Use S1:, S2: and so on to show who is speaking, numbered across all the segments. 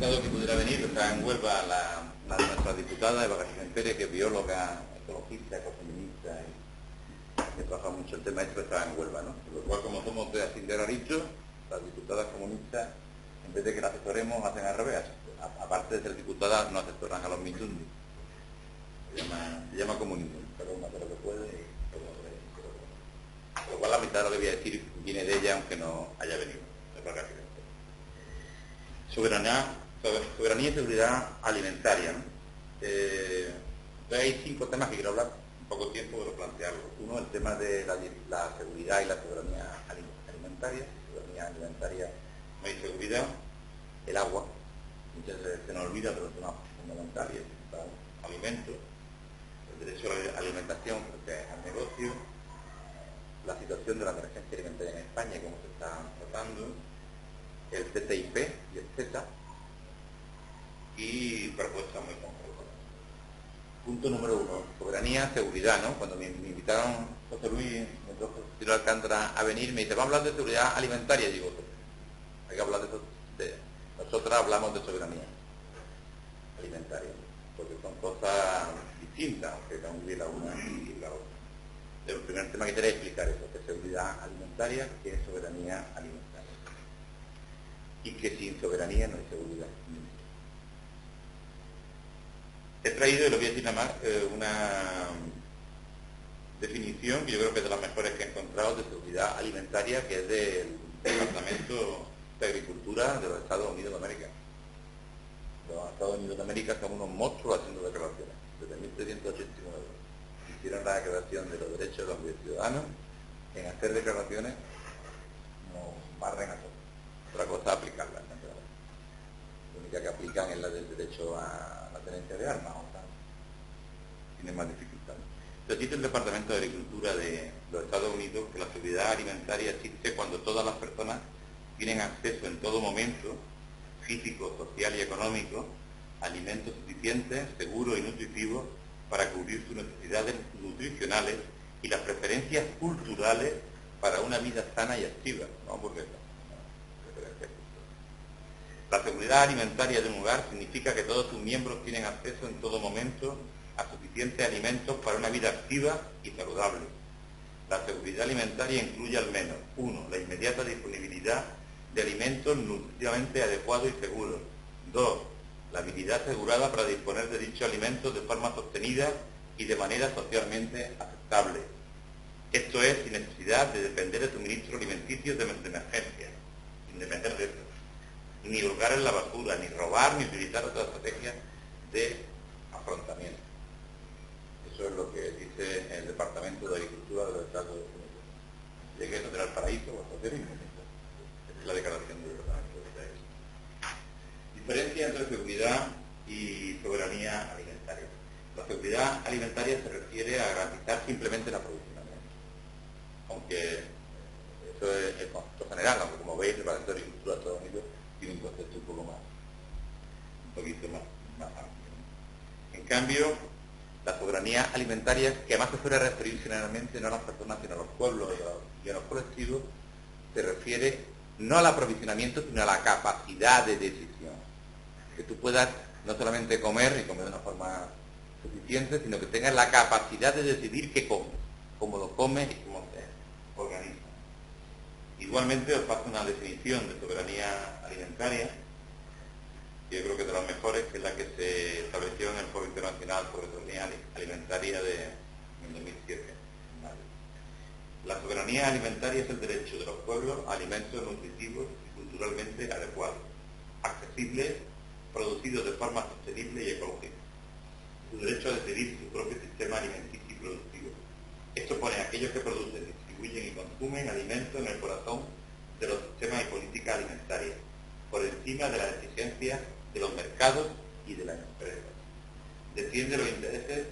S1: gustado que pudiera venir. Está en Huelva una de nuestras diputadas, Eva García Pérez, que es bióloga, ecologista, ecofeminista y que trabaja mucho el tema este, está en Huelva, ¿no? Por lo cual, como somos de Asindera Richo, las diputadas comunistas, en vez de que las asesoremos, hacen al revés. Aparte de ser diputadas, no asesoran a los mitundis. Se llama comunismo, cada una hace lo que puede y todo lo que puede. Por lo cual, la mitad de lo que voy a decir viene de ella, aunque no haya venido. Eva García Pérez. Soberanía y seguridad alimentaria, ¿no? Hay 5 temas que quiero hablar, en poco tiempo, pero plantearlo. Uno, el tema de la seguridad y la soberanía alimentaria. Soberanía alimentaria, no hay seguridad. El agua, muchas veces se nos olvida, pero es una fundamental y es alimento. El derecho a la alimentación frente al negocio. La situación de la emergencia alimentaria en España, cómo se está tratando. El TTIP y el CETA, y propuestas muy concretas. Punto número 1, soberanía, seguridad, ¿no? Cuando me invitaron José Luis, me trajo Ciro Alcántara a venir, me dice, vamos a hablar de seguridad alimentaria. Y digo, hay que hablar de nosotras hablamos de soberanía alimentaria, porque son cosas distintas, aunque también la una y la otra. El primer tema que quería explicar es que es seguridad alimentaria, que es soberanía alimentaria. Y que sin soberanía no hay seguridad. He traído, y lo voy a decir nada más, una definición que yo creo que es de las mejores que he encontrado de seguridad alimentaria, que es del Departamento de Agricultura de los Estados Unidos de América. Los Estados Unidos de América son unos monstruos haciendo declaraciones. Desde 1789 hicieron la declaración de los derechos de los ciudadanos. En hacer declaraciones nos barren a todos. Otra cosa aplicarla, la única que aplican es la del derecho a la tenencia de armas, o sea, tienen más dificultades. Entonces dice el Departamento de Agricultura de los Estados Unidos que la seguridad alimentaria existe cuando todas las personas tienen acceso en todo momento, físico, social y económico, a alimentos suficientes, seguros y nutritivos para cubrir sus necesidades nutricionales y las preferencias culturales para una vida sana y activa, ¿no? Porque la seguridad alimentaria de un hogar significa que todos sus miembros tienen acceso en todo momento a suficientes alimentos para una vida activa y saludable. La seguridad alimentaria incluye al menos 1. La inmediata disponibilidad de alimentos nutritivamente adecuados y seguros. 2. La habilidad asegurada para disponer de dichos alimentos de forma sostenida y de manera socialmente aceptable. Esto es sin necesidad de depender de suministro alimenticio de emergencia, sin depender de eso. Ni hurgar en la basura, ni robar, ni utilizar otras estrategias de afrontamiento. Eso es lo que dice el Departamento de Agricultura de los Estados Unidos. Llegué a tener el paraíso, o a hacer es la declaración del Departamento de Agricultura. Diferencia entre seguridad y soberanía alimentaria. La seguridad alimentaria se refiere a garantizar simplemente el aprovisionamiento. Aunque eso es el concepto general, aunque como veis el Departamento de Agricultura de Estados Unidos tiene un concepto un poquito más amplio. En cambio, la soberanía alimentaria, que además se suele referir generalmente no a las personas, sino a los pueblos y a los colectivos, se refiere no al aprovisionamiento, sino a la capacidad de decisión. Que tú puedas no solamente comer y comer de una forma suficiente, sino que tengas la capacidad de decidir qué comes, cómo lo comes y cómo se organiza. Igualmente os paso una definición de soberanía alimentaria, que yo creo que es de las mejores, que es la que se estableció en el Foro Internacional sobre Soberanía Alimentaria en 2007. La soberanía alimentaria es el derecho de los pueblos a alimentos nutritivos y culturalmente adecuados, accesibles, producidos de forma sostenible y ecológica. Su derecho a decidir su propio sistema alimenticio y productivo. Esto pone a aquellos que producen, distribuyen y consumen alimentos en el corazón de los sistemas y políticas alimentarias, por encima de las exigencias de los mercados y de las empresas. Defiende los intereses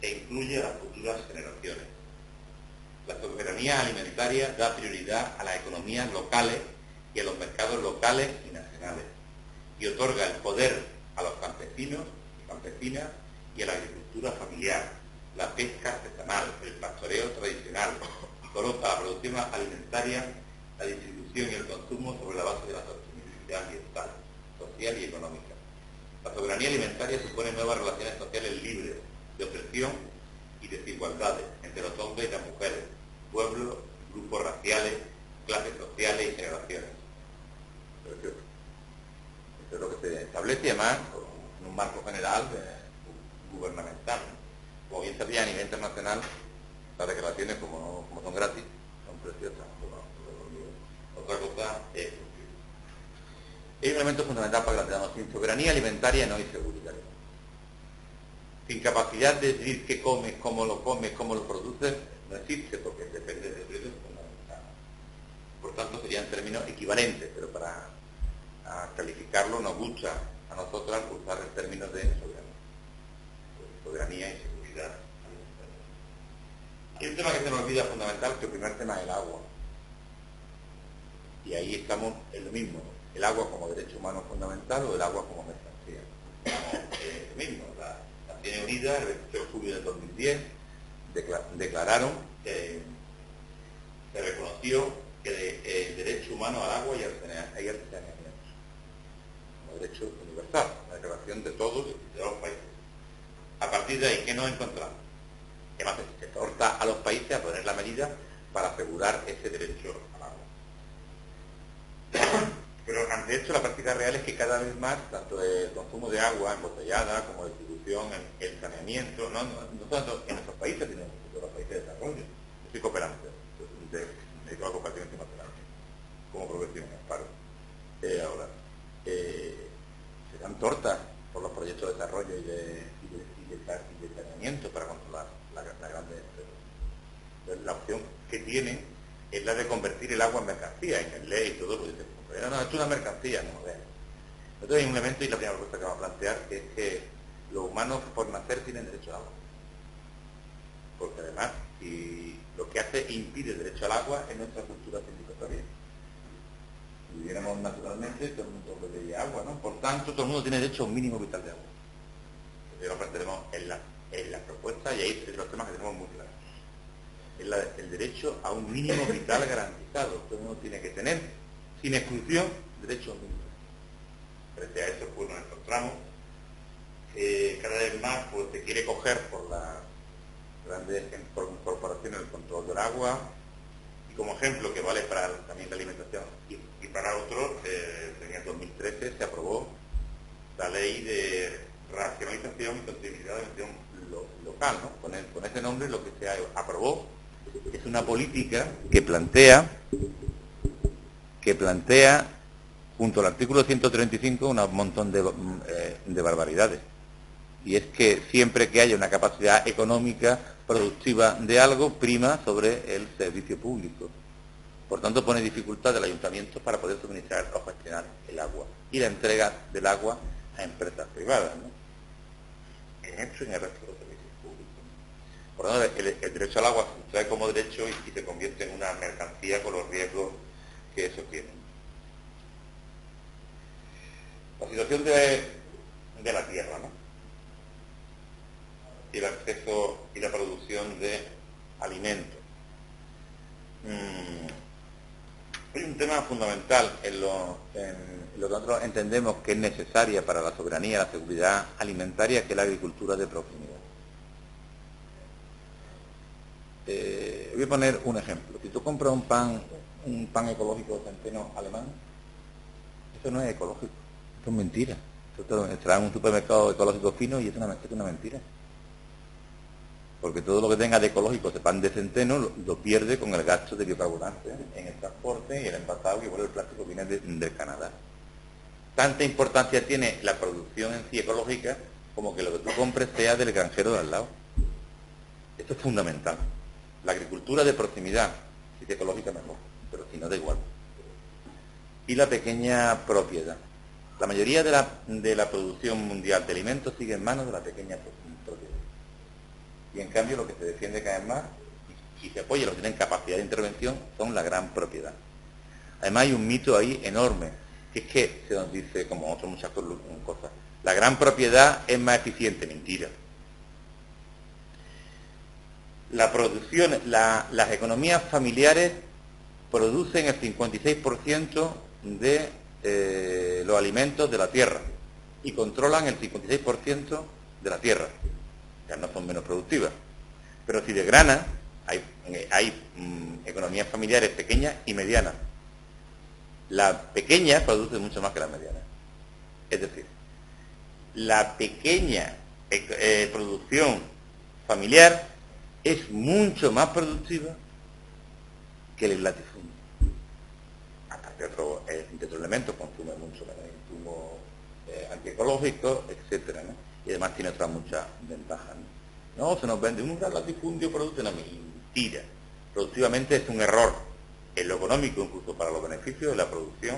S1: e incluye a las futuras generaciones. La soberanía alimentaria da prioridad a las economías locales y a los mercados locales y nacionales, y otorga el poder a los campesinos y campesinas y a la agricultura familiar, la pesca artesanal, el pastoreo tradicional, y coloca la producción alimentaria, la distribución y el consumo sobre la base de la sostenibilidad ambiental, social social y económica. La soberanía alimentaria supone nuevas relaciones sociales libres de opresión y desigualdades entre los hombres y las mujeres, pueblos, grupos raciales, clases sociales y generaciones. Esto es lo que se establece además en un marco general gubernamental. Como bien sabía, a nivel internacional, las declaraciones, como son gratis, son preciosas. Otra cosa es un elemento fundamental para que la tengamos. Sin soberanía alimentaria no hay seguridad. Sin capacidad de decidir qué comes, cómo lo produces, no existe, porque depende del precio fundamental. Por tanto, serían términos equivalentes, pero para calificarlo nos gusta a nosotras usar el término de soberanía y seguridad alimentaria. Hay un tema que se nos olvida fundamental, que el primer tema es el agua. Y ahí estamos en lo mismo, el agua como derecho humano fundamental o el agua como mercancía. Es lo mismo, las Naciones Unidas, el 28 de julio de 2010, declararon que se reconoció que el derecho humano al agua y al saneamiento como derecho universal, la declaración de todos los países. A partir de ahí, ¿qué nos encontramos? Que además se exhorta a los países a poner la medida para asegurar ese derecho al agua. Pero ante esto la práctica real es que cada vez más, tanto el consumo de agua embotellada como la distribución, el saneamiento, no tanto en nuestros países, sino en los países de desarrollo. Yo soy cooperante, me dedico a la cooperación internacional, como profesión, paro. Ahora, se dan tortas por los proyectos de desarrollo y de saneamiento para controlar la grande empresa. La opción que tienen es la de convertir el agua en mercancía, en ley y todo, pues dicen, no, esto es una mercancía, no, entonces hay un elemento, y la primera propuesta que vamos a plantear, que es que los humanos por nacer tienen derecho al agua. Porque además, si lo que hace impide el derecho al agua es nuestra cultura civilizatoria. Si viviéramos naturalmente, todo el mundo bebería agua, ¿no? Por tanto, todo el mundo tiene derecho a un mínimo vital de agua. Eso lo plantearemos en la propuesta, y ahí es de los temas que tenemos muy claros. Es el derecho a un mínimo vital garantizado. Todo el mundo tiene que tener, sin exclusión, derecho a un mínimo. Frente a eso, pues nos encontramos que cada vez más pues, se quiere coger por las grandes corporaciones el control del agua, y como ejemplo que vale para también la alimentación y para otros, en el 2013 se aprobó la ley de racionalización y sostenibilidad de la gestión local, ¿no? Con ese nombre lo que se aprobó es una política que plantea junto al artículo 135 un montón de barbaridades. Y es que siempre que haya una capacidad económica productiva de algo, prima sobre el servicio público. Por tanto, pone dificultad al ayuntamiento para poder suministrar o gestionar el agua y la entrega del agua a empresas privadas, ¿no? En esto y en el resto de los servicios públicos. Por lo tanto, el derecho al agua se trae como derecho y se convierte en una mercancía con los riesgos que eso tiene. La situación de la tierra, ¿no? Y el acceso y la producción de alimentos. Hay un tema fundamental en lo que nosotros entendemos que es necesaria para la soberanía y la seguridad alimentaria, que es la agricultura de proximidad. Voy a poner un ejemplo. Si tú compras un pan ecológico centeno alemán, eso no es ecológico, eso es mentira. Esto estará en un supermercado ecológico fino y es una mentira. Porque todo lo que tenga de ecológico, ese pan de centeno, lo pierde con el gasto de biocarburantes en el transporte y el envasado, que el plástico viene de Canadá. Tanta importancia tiene la producción en sí ecológica como que lo que tú compres sea del granjero de al lado. Esto es fundamental. La agricultura de proximidad, si es ecológica mejor, pero si no da igual. Y la pequeña propiedad. La mayoría de la producción mundial de alimentos sigue en manos de la pequeña propiedad. Y en cambio lo que se defiende cada vez más, y se apoya, los que tienen capacidad de intervención, son la gran propiedad. Además hay un mito ahí enorme, que es que se nos dice, como otras muchas cosas, la gran propiedad es más eficiente. Mentira. La producción, las economías familiares producen el 56% de los alimentos de la tierra y controlan el 56% de la tierra. Ya no son menos productivas. Pero si desgrana, hay economías familiares pequeñas y medianas. La pequeña produce mucho más que la mediana. Es decir, la pequeña producción familiar es mucho más productiva que el latifundio. Aparte de otros elementos, consume mucho menos insumos antiecológicos, etcétera, ¿no? Y además tiene otras muchas ventajas, ¿no? No, se nos vende un gran latifundio, produce una mentira. Productivamente es un error en lo económico, incluso para los beneficios de la producción,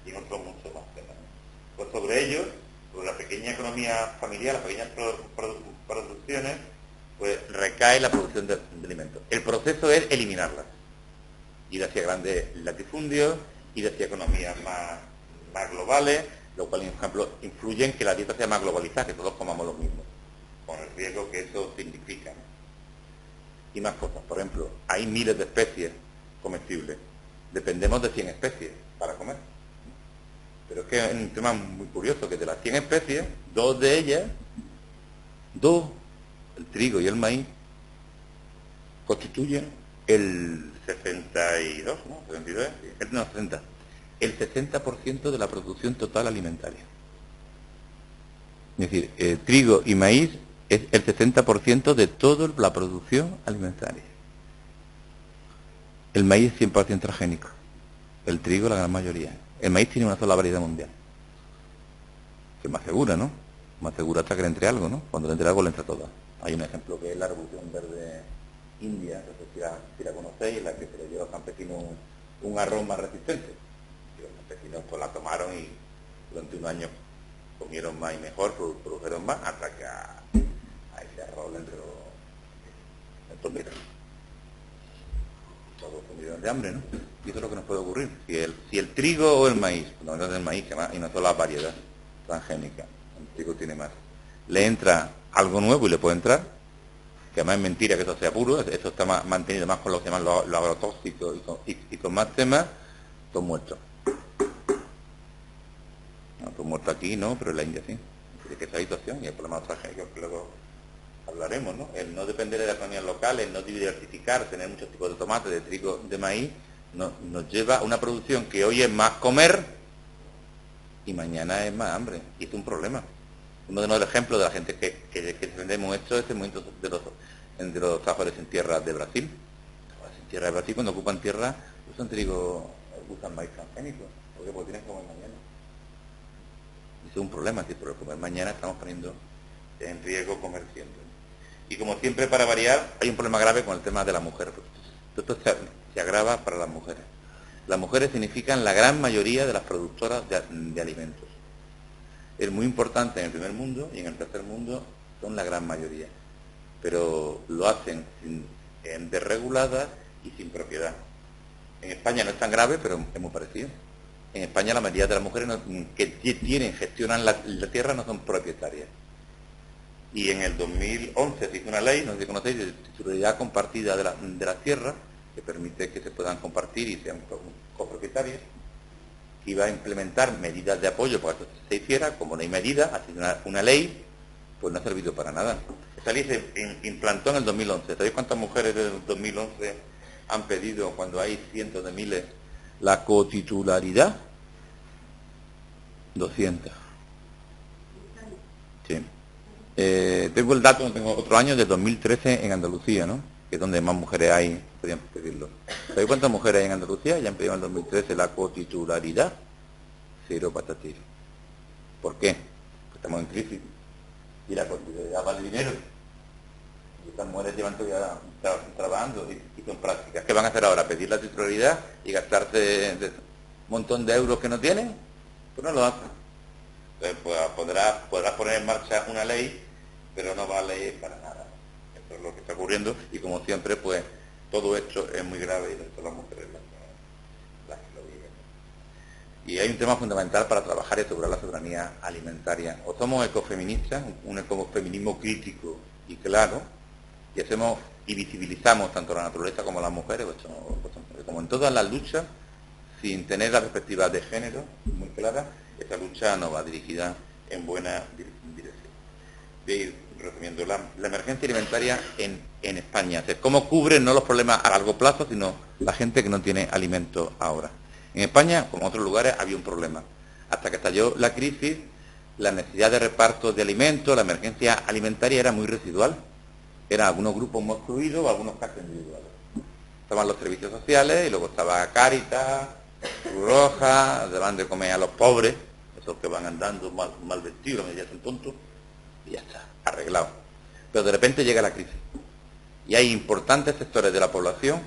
S1: y en otros muchos más temas, ¿no? Pues sobre ello, sobre la pequeña economía familiar, las pequeñas producciones, pues recae la producción de alimentos. El proceso es eliminarlas, ir hacia grandes latifundios, ir hacia economías más globales, lo cual, por ejemplo, influye en que la dieta sea más globalizada, que todos comamos lo mismo, con el riesgo que eso significa, ¿no? Y más cosas. Por ejemplo, hay miles de especies comestibles. Dependemos de 100 especies para comer. Pero es que es un tema muy curioso, que de las 100 especies, dos de ellas, el trigo y el maíz, constituyen el 62, ¿no? 62, no, 60, el 60% de la producción total alimentaria. Es decir, trigo y maíz es el 60% de toda la producción alimentaria. El maíz es 100% transgénico, el trigo la gran mayoría. El maíz tiene una sola variedad mundial, que es más segura, ¿no? Más segura hasta que le entre algo, ¿no? Cuando le entre algo le entra toda. Hay un ejemplo que es la Revolución Verde India, no sé si la conocéis, en la que se le dio a los campesinos un aroma resistente. Y los campesinos pues la tomaron y durante un año comieron más y mejor, produjeron más, hasta que a ese arroz le entró mira, todos se murieron de hambre, ¿no? Y eso es lo que nos puede ocurrir. Si el trigo o el maíz, fundamentalmente el maíz, que más, y no solo la variedad transgénica, el trigo tiene más, le entra algo nuevo y le puede entrar, que además es mentira que eso sea puro, eso está mantenido más con lo que llaman los agrotóxicos y con más temas, son muertos. No, son muertos aquí no, pero en la India sí. Es que esa situación y el problema transgénico que luego hablaremos, ¿no? El no depender de la economía local, el no diversificar, tener muchos tipos de tomate, de trigo, de maíz, nos lleva a una producción que hoy es más comer y mañana es más hambre. Y es un problema. Uno de los ejemplos de la gente que defendemos esto es el movimiento de los trabajadores en tierra de Brasil. En tierra de Brasil, cuando ocupan tierra, usan trigo, usan maíz transgénico, porque tienen que comer mañana. Y eso es un problema, que por el comer mañana estamos poniendo en riesgo comer siempre. Y como siempre, para variar, hay un problema grave con el tema de la mujer. Esto se agrava para las mujeres. Las mujeres significan la gran mayoría de las productoras de alimentos. Es muy importante en el primer mundo y en el tercer mundo son la gran mayoría. Pero lo hacen desreguladas y sin propiedad. En España no es tan grave, pero es muy parecido. En España la mayoría de las mujeres que gestionan la tierra no son propietarias. Y en el 2011 se hizo una ley, no sé si conocéis, de titularidad compartida de la tierra, que permite que se puedan compartir y sean copropietarios, que iba a implementar medidas de apoyo para que esto se hiciera. Como no hay medidas, así una ley, pues no ha servido para nada. Esta ley se implantó en el 2011. ¿Sabéis cuántas mujeres del 2011 han pedido, cuando hay cientos de miles, la cotitularidad? 200. Sí. Tengo el dato, tengo otro año, de 2013 en Andalucía, ¿no? Que es donde más mujeres hay, podrían pedirlo. ¿Sabéis cuántas mujeres hay en Andalucía? Ya han pedido en el 2013 la cotitularidad. 0 patatillas. ¿Por qué? Porque estamos en crisis. Y la cotitularidad vale dinero. Y estas mujeres llevan todavía trabajando y son prácticas. ¿Qué van a hacer ahora? ¿Pedir la titularidad y gastarse un montón de euros que no tienen? Pues no lo hacen. Entonces, pues, podrás poner en marcha una ley, pero no vale para nada. Esto es lo que está ocurriendo y, como siempre, pues todo esto es muy grave y son las mujeres las que lo viven. Y hay un tema fundamental para trabajar y asegurar la soberanía alimentaria. O somos ecofeministas, un ecofeminismo crítico y claro, y visibilizamos tanto la naturaleza como las mujeres, como en todas las luchas, sin tener la perspectiva de género muy clara, esta lucha no va dirigida en buena dirección. Voy a ir resumiendo la emergencia alimentaria en España. O sea, cómo cubre no los problemas a largo plazo, sino la gente que no tiene alimento ahora. En España, como en otros lugares, había un problema. Hasta que estalló la crisis, la necesidad de reparto de alimentos, la emergencia alimentaria era muy residual. Eran algunos grupos muy excluidos o algunos casos individuales. Estaban los servicios sociales y luego estaba Cáritas, Cruz Roja, daban de comer a los pobres, esos que van andando mal vestidos, ya son tontos, y ya está, arreglado. Pero de repente llega la crisis y hay importantes sectores de la población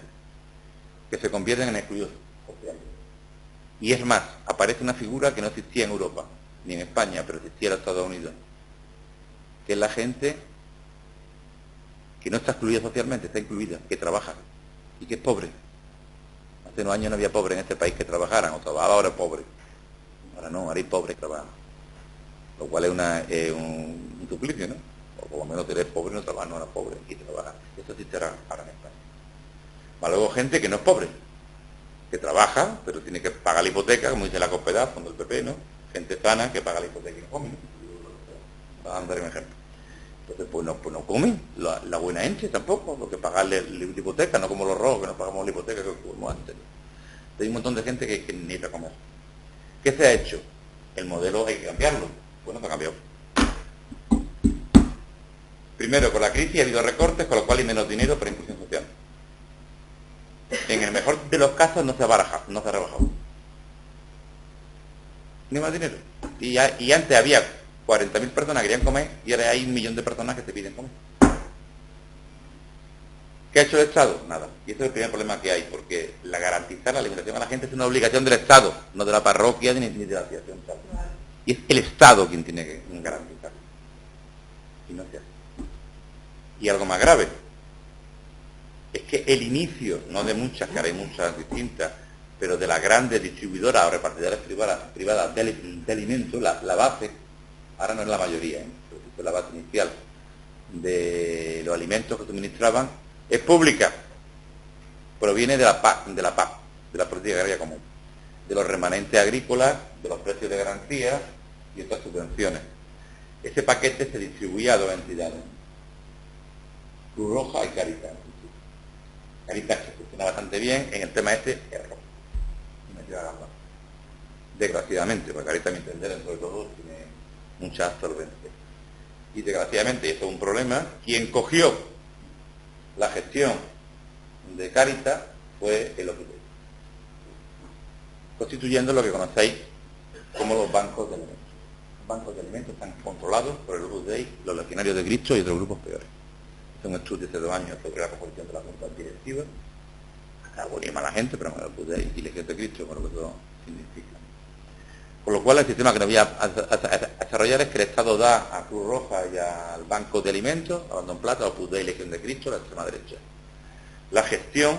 S1: que se convierten en excluidos sociales. Y es más, aparece una figura que no existía en Europa, ni en España, pero existía en los Estados Unidos, que es la gente que no está excluida socialmente, está incluida, que trabaja y que es pobre. Hace unos años no había pobres en este país que trabajaran, o trabajaba, ahora es pobre. Ahora no, ahora hay pobres que trabajan. Lo cual es un suplicio, ¿no? O por lo menos eres pobre, no trabajas, no eres pobre y trabajas. Eso existe ahora en España. Va luego gente que no es pobre, que trabaja, pero tiene que pagar la hipoteca, como dice la Cospedal, fondo del PP, ¿no? Gente sana que paga la hipoteca y no come, ¿no? Vamos a dar un ejemplo. Entonces, pues no comen, la buena gente tampoco, lo que pagarle la hipoteca, no como los rojos que no pagamos la hipoteca que como antes. Hay un montón de gente que necesita comer. ¿Qué se ha hecho? El modelo hay que cambiarlo. Bueno, se ha cambiado. Primero, con la crisis ha habido recortes, con lo cual hay menos dinero para inclusión social. En el mejor de los casos no se ha rebajado. Ni más dinero. Y antes había 40.000 personas que querían comer y ahora hay 1 millón de personas que te piden comer. ¿Qué ha hecho el Estado? Nada. Y ese es el primer problema que hay, porque garantizar la alimentación a la gente es una obligación del Estado, no de la parroquia ni de la asociación. Y es el Estado quien tiene que garantizarlo. Y no se hace. Y algo más grave, es que el inicio, no de muchas, que ahora hay muchas distintas, pero de las grandes distribuidoras o repartidoras privadas de alimentos, la base, ahora no es la mayoría, pero es la base inicial de los alimentos que suministraban, es pública, proviene de la PAC, de la Política Agraria Común, de los remanentes agrícolas, de los precios de garantía y otras subvenciones. Ese paquete se distribuía a 2 entidades, Cruz Roja y Cáritas. Cáritas que funciona bastante bien, en el tema este error. Desgraciadamente, porque Cáritas, mi entender, sobre todo, tiene mucha absorbencia. Y desgraciadamente, y esto es un problema, quien cogió la gestión de Cáritas fue el OPD, constituyendo lo que conocéis como los bancos de alimentos. Los bancos de alimentos están controlados por el OPD, los legionarios de Cristo y otros grupos peores. Es un estudio hace 2 años sobre la composición de la Junta Directiva. Alguna mala gente, pero bueno, el OPD y Legiones de Cristo, por lo que eso significa. Por lo cual el sistema que nos voy a desarrollar es que el Estado da a Cruz Roja y al Banco de Alimentos, a Abandon Plata, Opus Dei y Legión de Cristo, la extrema derecha, la gestión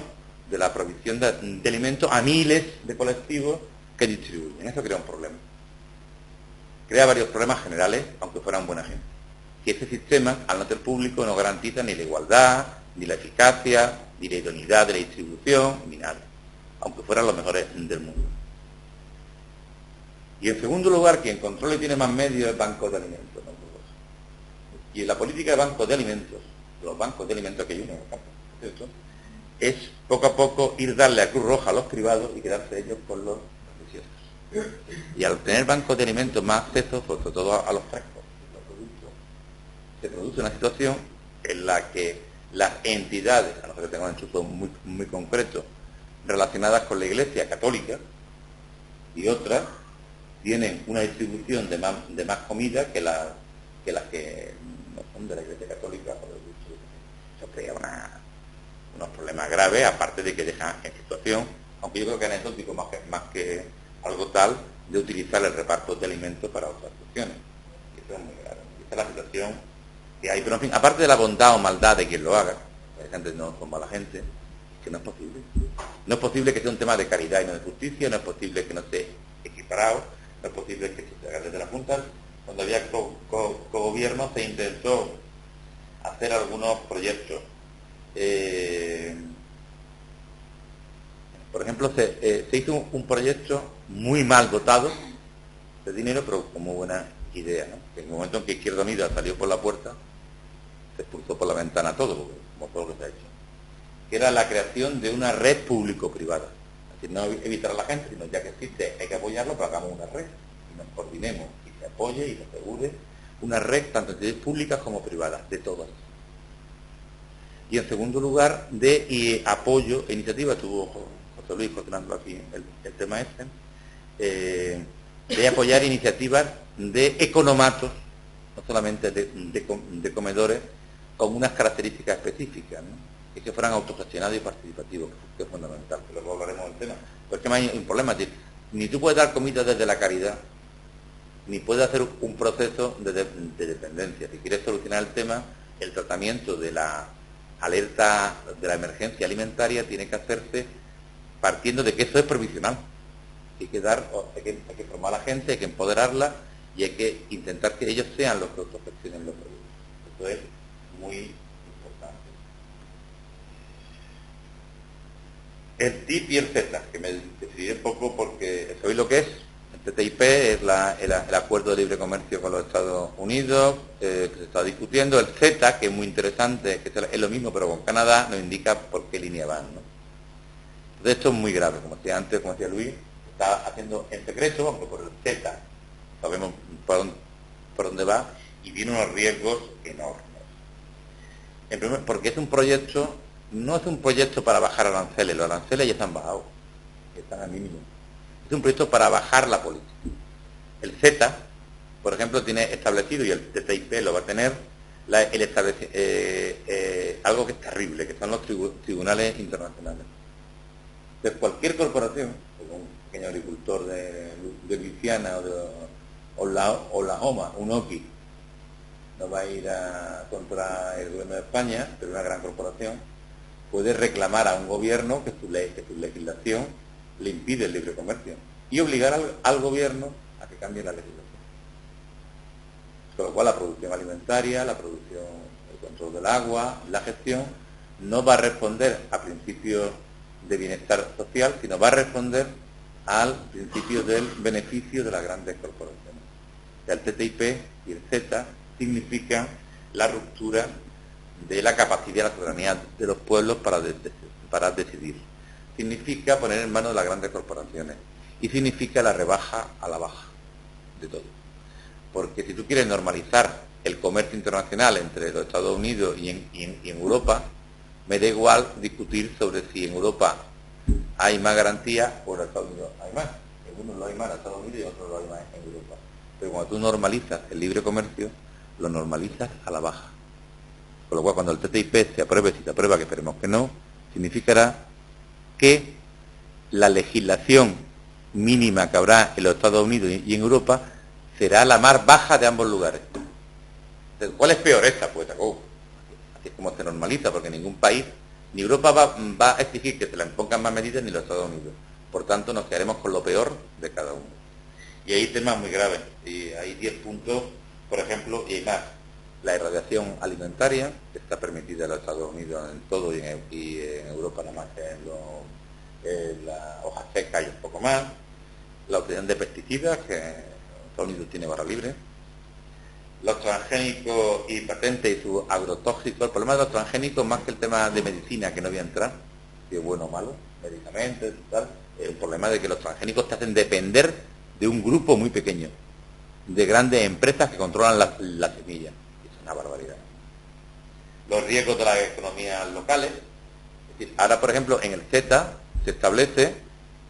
S1: de la provisión de alimentos a miles de colectivos que distribuyen. Eso crea un problema. Crea varios problemas generales, aunque fueran buena gente. Y ese sistema, al no ser público, no garantiza ni la igualdad, ni la eficacia, ni la idoneidad de la distribución, ni nada, aunque fueran los mejores del mundo. Y en segundo lugar, quien controla y tiene más medios es bancos de alimentos. ¿No? Y en la política de bancos de alimentos, los bancos de alimentos que hay uno en el campo, ¿cierto?, es poco a poco ir darle a Cruz Roja a los privados y quedarse ellos con los preciosos. Y al tener bancos de alimentos más acceso, sobre todo a los frescos, los productos, se produce una situación en la que las entidades, a no ser que tengan un enchufe muy concreto, relacionadas con la Iglesia católica y otras, tienen una distribución de más comida que las que no son de la Iglesia Católica. Eso crea unos problemas graves, aparte de que dejan en situación, aunque yo creo que es anecdótico más que algo tal, de utilizar el reparto de alimentos para otras cuestiones. Y eso es muy grave. Esa es la situación que hay. Pero en fin, aparte de la bondad o maldad de quien lo haga, la gente no son mala gente, que no es posible. No es posible que sea un tema de caridad y no de justicia, no es posible que no esté equiparado. No es posible que se haga desde la Junta. Cuando había co-gobierno se intentó hacer algunos proyectos. por ejemplo, se hizo un proyecto muy mal dotado de dinero, pero con muy buena idea, ¿no? Que en el momento en que Izquierda Unida salió por la puerta, se expulsó por la ventana todo, como todo lo que se ha hecho, que era la creación de una red público-privada. Es decir, no evitar a la gente, sino ya que existe, hay que apoyarlo, pero hagamos una red, y nos coordinemos, y se apoye y se asegure una red tanto de públicas como privadas, de todas. Y en segundo lugar, de apoyo e iniciativa, tuvo José Luis coordinando aquí el tema de apoyar iniciativas de economatos, no solamente de comedores, con unas características específicas, ¿no? Y que fueran autogestionados y participativos, que es fundamental, que luego hablaremos del tema. Pero es que hay un problema, es decir, ni tú puedes dar comida desde la caridad, ni puedes hacer un proceso de dependencia. Si quieres solucionar el tema, el tratamiento de la alerta de la emergencia alimentaria tiene que hacerse partiendo de que eso es provisional. Hay que formar a la gente, hay que empoderarla y hay que intentar que ellos sean los que autogestionen los productos. Eso es muy importante. El TIP y el Z, que me decidí un poco porque sabéis lo que es. El TTIP es el acuerdo de libre comercio con los Estados Unidos, que se está discutiendo. El Z, que es muy interesante, que es lo mismo pero con Canadá, nos indica por qué línea van, ¿no? Entonces esto es muy grave, como decía antes, como decía Luis, está haciendo en secreto, aunque por el Z sabemos por dónde va, y tiene unos riesgos enormes. En primer, porque es un proyecto, no es un proyecto para bajar aranceles, los aranceles ya están bajados, están al mínimo. Es un proyecto para bajar la política. El Z, por ejemplo, tiene establecido, y el TTIP lo va a tener, algo que es terrible, que son los tribunales internacionales. Entonces, cualquier corporación, como un pequeño agricultor de Luisiana o Oklahoma, un Oki, no va a ir contra el gobierno de España, pero una gran corporación, puede reclamar a un gobierno que su legislación le impide el libre comercio y obligar al gobierno a que cambie la legislación. Con lo cual la producción alimentaria, la producción, el control del agua, la gestión, no va a responder a principios de bienestar social, sino va a responder al principio del beneficio de las grandes corporaciones. El TTIP y el Z significan la ruptura de la capacidad de la soberanía de los pueblos para decidir. Significa poner en manos de las grandes corporaciones y significa la rebaja a la baja de todo. Porque si tú quieres normalizar el comercio internacional entre los Estados Unidos y en Europa, me da igual discutir sobre si en Europa hay más garantías o en los Estados Unidos hay más. En unos lo hay más en Estados Unidos y en otros lo hay más en Europa. Pero cuando tú normalizas el libre comercio, lo normalizas a la baja. Con lo cual, cuando el TTIP se apruebe, si se aprueba, que esperemos que no, significará que la legislación mínima que habrá en los Estados Unidos y en Europa será la más baja de ambos lugares. Entonces, ¿cuál es peor esta? Pues así es como se normaliza, porque ningún país, ni Europa va a exigir que se le impongan más medidas, ni los Estados Unidos. Por tanto, nos quedaremos con lo peor de cada uno. Y hay temas muy graves, y hay 10 puntos, por ejemplo, y hay más. La irradiación alimentaria, que está permitida en los Estados Unidos en todo y en Europa nada más que en la hoja seca y un poco más. La utilización de pesticidas, que Estados Unidos tiene barra libre. Los transgénicos y patentes y sus agrotóxicos. El problema de los transgénicos, más que el tema de medicina, que no voy a entrar, si es bueno o malo, medicamentos y tal, es el problema de que los transgénicos te hacen depender de un grupo muy pequeño, de grandes empresas que controlan las semillas. Es una barbaridad. Los riesgos de las economías locales. Es decir, ahora, por ejemplo, en el Z se establece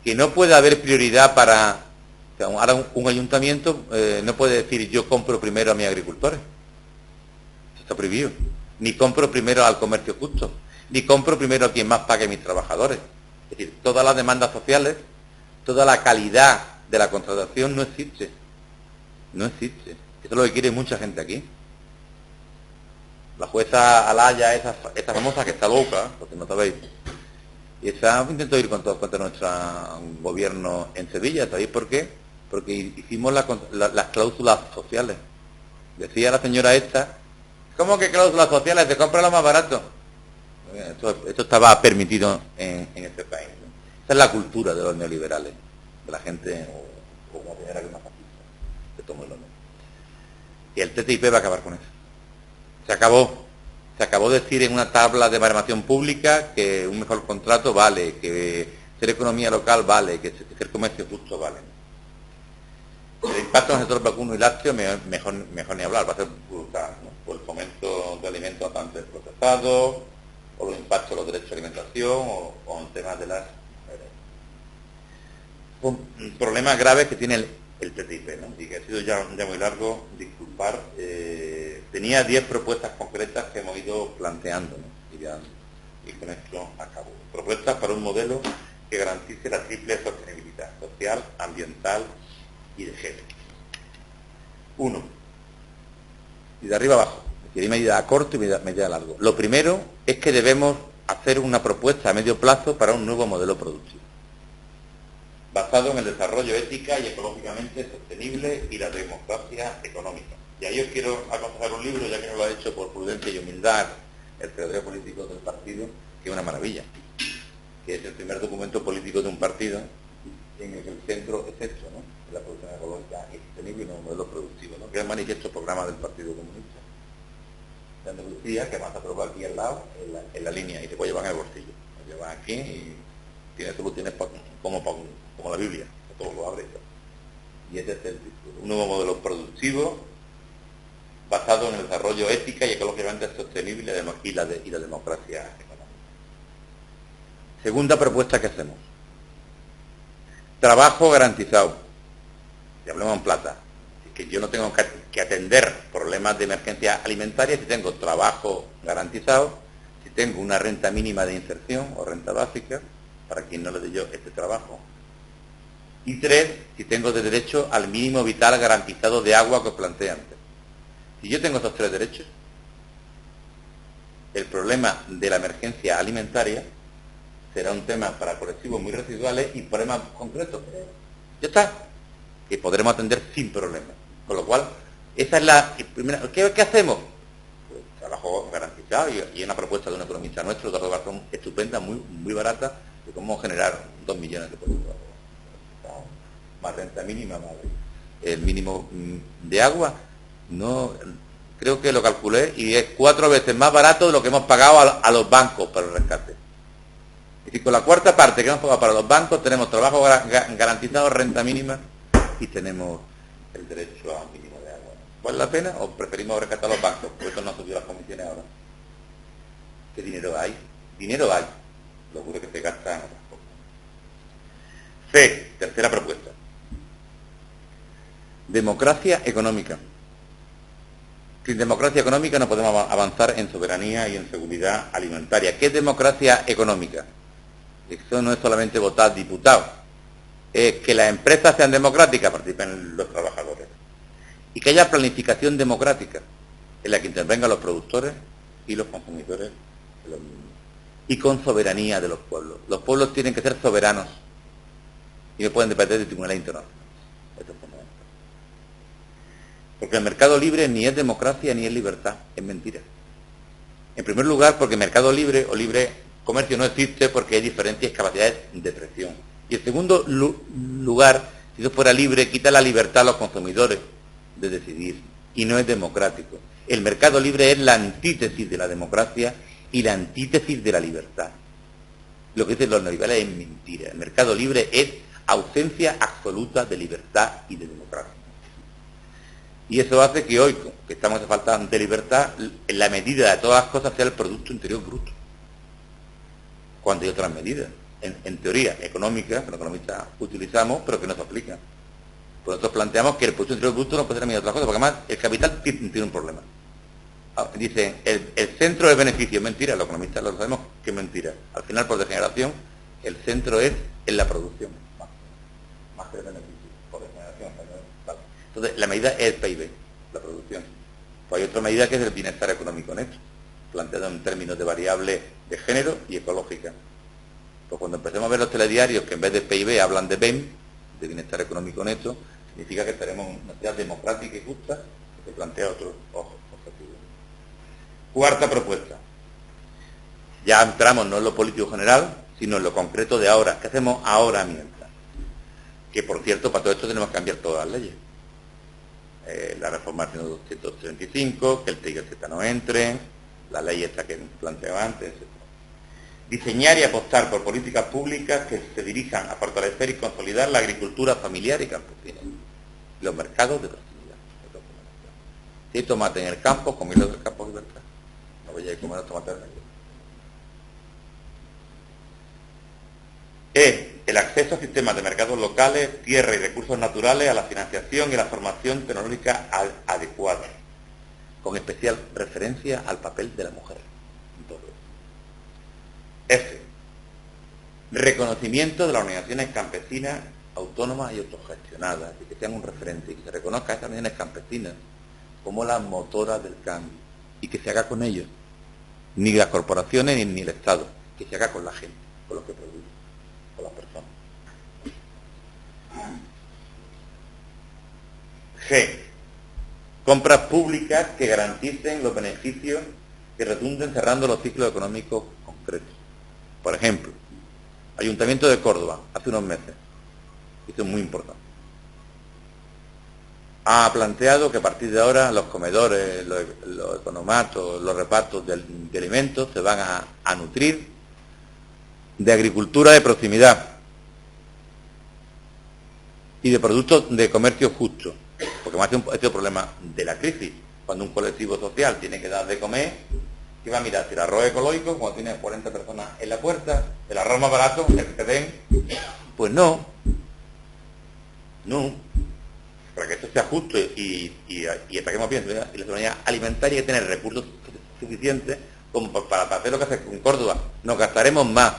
S1: que no puede haber prioridad para... O sea, ahora un ayuntamiento no puede decir yo compro primero a mis agricultores. Eso está prohibido. Ni compro primero al comercio justo. Ni compro primero a quien más pague a mis trabajadores. Es decir, todas las demandas sociales, toda la calidad de la contratación no existe. No existe. Eso es lo que quiere mucha gente aquí. La jueza Alaya, esa famosa que está loca, porque no sabéis, y esa intentó ir contra nuestro gobierno en Sevilla. ¿Sabéis por qué? Porque hicimos las cláusulas sociales. Decía la señora esta, ¿cómo que cláusulas sociales? Te compra lo más barato. Esto estaba permitido en este país, ¿no? Esa es la cultura de los neoliberales, de la gente, o como era que más fascista, de todo el mundo. Y el TTIP va a acabar con eso. Se acabó de decir en una tabla de baremación pública que un mejor contrato vale, que ser economía local vale, que ser comercio justo vale. El impacto en el sector vacuno y lácteo mejor ni hablar, va a ser brutal, ¿no? Por el fomento de alimentos bastante procesados, o los impactos en los derechos de alimentación, o en temas de las... Problemas graves que tiene el TTIP, ¿no? Y que ha sido ya muy largo, disculpar. Tenía 10 propuestas concretas que hemos ido planteando, ¿no? Y con esto acabo. Propuestas para un modelo que garantice la triple sostenibilidad social, ambiental y de género. 1. Y de arriba abajo. Es decir, hay medida a corto y medida a largo. Lo primero es que debemos hacer una propuesta a medio plazo para un nuevo modelo productivo, basado en el desarrollo ética y ecológicamente sostenible y la democracia económica. Y ahí os quiero aconsejar un libro, ya que no lo ha hecho por prudencia y humildad el secretario político del partido, que es una maravilla, que es el primer documento político de un partido en el que el centro es esto, ¿no? La producción ecológica y sostenible y un modelo productivo, ¿no? Que es el manifiesto programa del Partido Comunista de Andalucía, que vas a probar aquí al lado, en la línea, y te puede llevar en el bolsillo. Lo llevas aquí y tiene soluciones como la Biblia, que todo lo abre. Y ese es el título. Un nuevo modelo productivo basado en el desarrollo ética y ecológicamente sostenible y la democracia económica. Segunda propuesta que hacemos. Trabajo garantizado. Y hablemos en plata. Es que yo no tengo que atender problemas de emergencia alimentaria si tengo trabajo garantizado, si tengo una renta mínima de inserción o renta básica, para quien no le dé yo este trabajo. Y 3, si tengo de derecho al mínimo vital garantizado de agua que os planteé antes. Si yo tengo estos 3 derechos, el problema de la emergencia alimentaria será un tema para colectivos muy residuales y problemas concretos. Ya está. Y podremos atender sin problema. Con lo cual, esa es la primera... ¿Qué hacemos? Pues, trabajo garantizado y una propuesta de un economista nuestro, Eduardo Garzón, estupenda, muy barata, de cómo generar 2 millones de productos. Más renta mínima, más el mínimo de agua. No, creo que lo calculé y es 4 veces más barato de lo que hemos pagado a los bancos para el rescate. Es decir, con la cuarta parte que hemos pagado para los bancos tenemos trabajo garantizado, renta mínima y tenemos el derecho a un mínimo de agua. ¿Vale la pena o preferimos rescatar a los bancos? Por eso no han subido las comisiones ahora. ¿Qué dinero hay? Dinero hay. Lo juro que se gasta en otras cosas. C, tercera propuesta. Democracia económica. Sin democracia económica no podemos avanzar en soberanía y en seguridad alimentaria. ¿Qué es democracia económica? Eso no es solamente votar diputados. Es que las empresas sean democráticas, participen los trabajadores. Y que haya planificación democrática, en la que intervengan los productores y los consumidores de los mismos. Y con soberanía de los pueblos. Los pueblos tienen que ser soberanos y no pueden depender de tribunales internacionales. Esto es fundamental. Porque el mercado libre ni es democracia ni es libertad, es mentira. En primer lugar, porque mercado libre o libre comercio no existe porque hay diferentes capacidades de presión. Y en segundo lugar, si eso fuera libre, quita la libertad a los consumidores de decidir. Y no es democrático. El mercado libre es la antítesis de la democracia y la antítesis de la libertad. Lo que dicen los neoliberales es mentira. El mercado libre es ausencia absoluta de libertad y de democracia. Y eso hace que hoy, que estamos de falta de libertad, en la medida de todas las cosas sea el Producto Interior Bruto. Cuando hay otras medidas, en teoría económica, que los economistas utilizamos, pero que no se aplican. Por nosotros planteamos que el Producto Interior Bruto no puede ser medida de otras cosas, porque además el capital tiene un problema. Dicen, el centro es beneficio, es mentira, los economistas lo sabemos que es mentira. Al final, por degeneración, el centro es en la producción, más que el beneficio, por degeneración. Vale. Entonces, la medida es el PIB, la producción. Pues hay otra medida que es el bienestar económico neto, planteado en términos de variable de género y ecológica. Pues cuando empecemos a ver los telediarios que en vez de PIB hablan de BEM, de bienestar económico neto, significa que tenemos una sociedad democrática y justa que se plantea otro objetivo. Cuarta propuesta. Ya entramos no en lo político general, sino en lo concreto de ahora. ¿Qué hacemos ahora mientras? Que, por cierto, para todo esto tenemos que cambiar todas las leyes. La reforma del 235, que el TIGZ no entre, la ley esta que planteaba antes, etc. Diseñar y apostar por políticas públicas que se dirijan a fortalecer y consolidar la agricultura familiar y campesina, los mercados de proximidad. Si hay tomate en el campo, comerlo del campo de libertad. No voy a ir a comer los tomates en el campo. El acceso a sistemas de mercados locales, tierra y recursos naturales, a la financiación y la formación tecnológica adecuada, con especial referencia al papel de la mujer en todo esto. F. Reconocimiento de las organizaciones campesinas autónomas y autogestionadas, y que sean un referente, y que se reconozca a estas organizaciones campesinas como las motoras del cambio, y que se haga con ellos, ni las corporaciones ni el Estado, que se haga con la gente, con los que producen, con las personas. G. Compras públicas que garanticen los beneficios que redunden cerrando los ciclos económicos concretos. Por ejemplo, Ayuntamiento de Córdoba, hace unos meses, esto es muy importante, ha planteado que a partir de ahora los comedores, los economatos, los repartos de alimentos se van a nutrir de agricultura de proximidad y de productos de comercio justo, porque más este es el problema de la crisis. Cuando un colectivo social tiene que dar de comer, ¿qué va a mirar? Si el arroz ecológico, cuando tiene 40 personas en la puerta, el arroz más barato, el que te den, pues no, para que esto sea justo y ataquemos bien, y la soberanía alimentaria hay que tener recursos suficientes como para hacer lo que hace en Córdoba. Nos gastaremos más,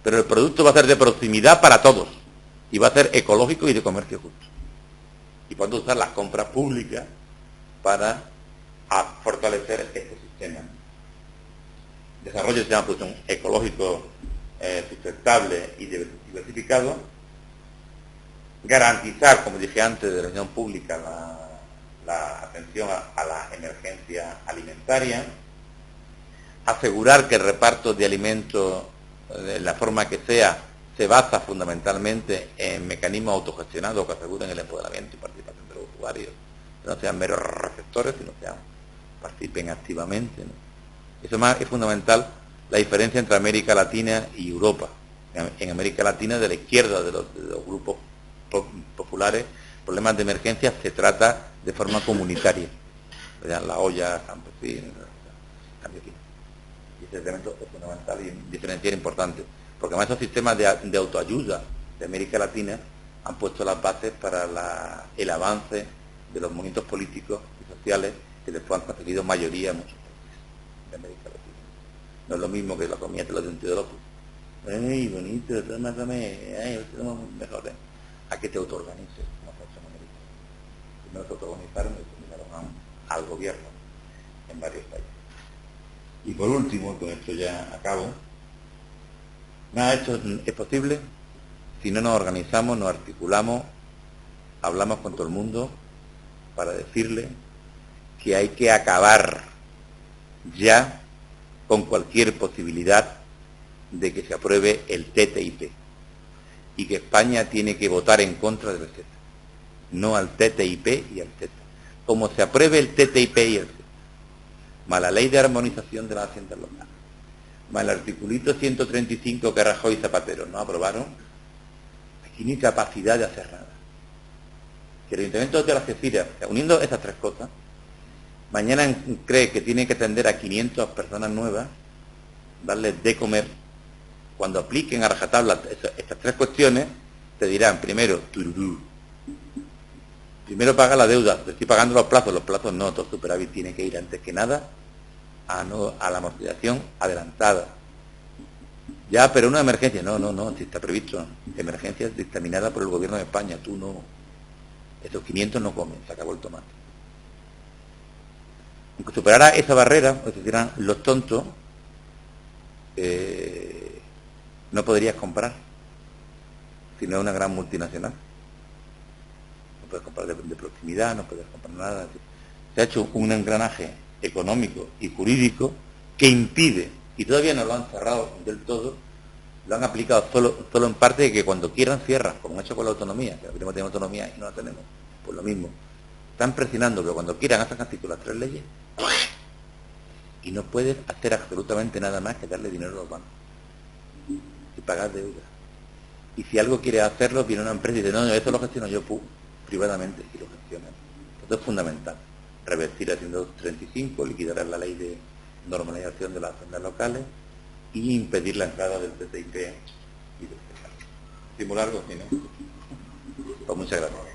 S1: pero el producto va a ser de proximidad para todos, y va a ser ecológico y de comercio justo. Y podemos usar las compras públicas para fortalecer este sistema. Desarrollo del sistema de producción ecológico sustentable y diversificado. Garantizar, como dije antes, de la unión pública la atención a la emergencia alimentaria. Asegurar que el reparto de alimentos, de la forma que sea, se basa fundamentalmente en mecanismos autogestionados que aseguren el empoderamiento y participación de los usuarios, que no sean meros receptores, sino que participen activamente, ¿no? Eso más es fundamental, la diferencia entre América Latina y Europa. En América Latina, de la izquierda de los grupos populares, problemas de emergencia se trata de forma comunitaria, la olla campesina, cambio aquí. Y ese elemento es fundamental y diferencial importante, porque además esos sistemas de autoayuda de América Latina han puesto las bases para el avance de los movimientos políticos y sociales que después han conseguido mayoría en muchos países de América Latina. No es lo mismo que la comida te lo de un tío de loco. ¡Ay, bonito! Tómame, ¡ay, somos mejores! A que te autoorganices, como se ha hecho en América. Primero se autoorganizaron y terminaron al gobierno en varios países. Y por último, con esto ya acabo, nada de esto es posible si no nos organizamos, nos articulamos, hablamos con todo el mundo para decirle que hay que acabar ya con cualquier posibilidad de que se apruebe el TTIP y que España tiene que votar en contra del CETA, no al TTIP y al CETA. Como se apruebe el TTIP y el CETA, más la ley de armonización de las haciendas locales, más el articulito 135 que Rajoy y Zapatero no aprobaron, aquí no hay capacidad de hacer nada. Que el Ayuntamiento de Algeciras, uniendo esas tres cosas, mañana cree que tiene que atender a 500 personas nuevas, darles de comer. Cuando apliquen a rajatabla estas tres cuestiones, te dirán, primero, primero paga la deuda, te estoy pagando los plazos no, todo superávit tiene que ir antes que nada a la amortización adelantada. Ya, pero una emergencia, no, si está previsto, emergencia dictaminada por el gobierno de España, tú no, esos 500 no comen, se acabó el tomate. Aunque superara esa barrera, es decir, los tontos, no podrías comprar si no es una gran multinacional. No puedes comprar de proximidad, no puedes comprar nada. Se ha hecho un engranaje económico y jurídico que impide, y todavía no lo han cerrado del todo, lo han aplicado solo en parte, de que cuando quieran cierran, como han hecho con la autonomía, que queremos tener autonomía y no la tenemos, pues lo mismo. Están presionando, pero cuando quieran hacen casi las 3 leyes y no puedes hacer absolutamente nada más que darle dinero a los bancos y pagar deuda. Y si algo quiere hacerlo, viene una empresa y dice, no, eso lo gestiono yo privadamente, y lo gestionan. Esto es fundamental. Revertir a 135, liquidar la ley de normalización de las haciendas locales y impedir la entrada del TTIP y del CETA. ¿Simular algo? Sí, ¿no? Pues muchas gracias.